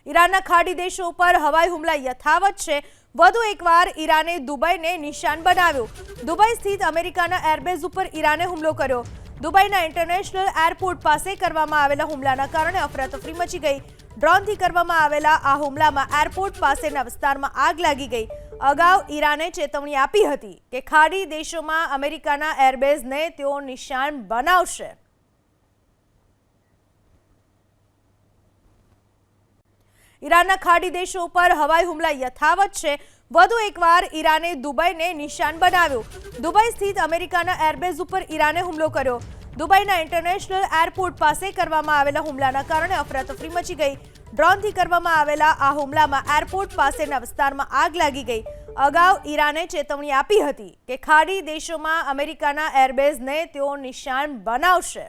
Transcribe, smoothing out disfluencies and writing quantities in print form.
ઈરાનના ખાડી દેશો પર હવાઈ હુમલા યથાવત છે। વધુ એકવાર ઈરાને દુબઈને નિશાન બનાવ્યું। દુબઈ સ્થિત અમેરિકાના એરબેઝ ઉપર ઈરાને હુમલો કર્યો। દુબઈના ઇન્ટરનેશનલ એરપોર્ટ પાસે કરવામાં આવેલા હુમલાના કારણે અફરાતફરી મચી ગઈ। ડ્રોનથી કરવામાં આવેલા આ હુમલામાં એરપોર્ટ પાસેના વિસ્તારમાં આગ લાગી ગઈ। અગાઉ ઈરાને ચેતવણી આપી હતી કે ખાડી દેશોમાં અમેરિકાના એરબેઝને તેઓ નિશાન બનાવશે। ઈરાનના ખાડી દેશો પર હવાઈ હુમલા યથાવત છે। વધુ એકવાર ઈરાને દુબઈને નિશાન બનાવ્યું। દુબઈ સ્થિત અમેરિકાના એરબેઝ ઉપર ઈરાને હુમલો કર્યો। દુબઈના ઇન્ટરનેશનલ એરપોર્ટ પાસે કરવામાં આવેલા હુમલાના કારણે અફરાતફરી મચી ગઈ। ડ્રોનથી કરવામાં આવેલા આ હુમલામાં એરપોર્ટ પાસેના વિસ્તારમાં આગ લાગી ગઈ। અગાઉ ઈરાને ચેતવણી આપી હતી કે ખાડી દેશોમાં અમેરિકાના એરબેઝને તેઓ નિશાન બનાવશે।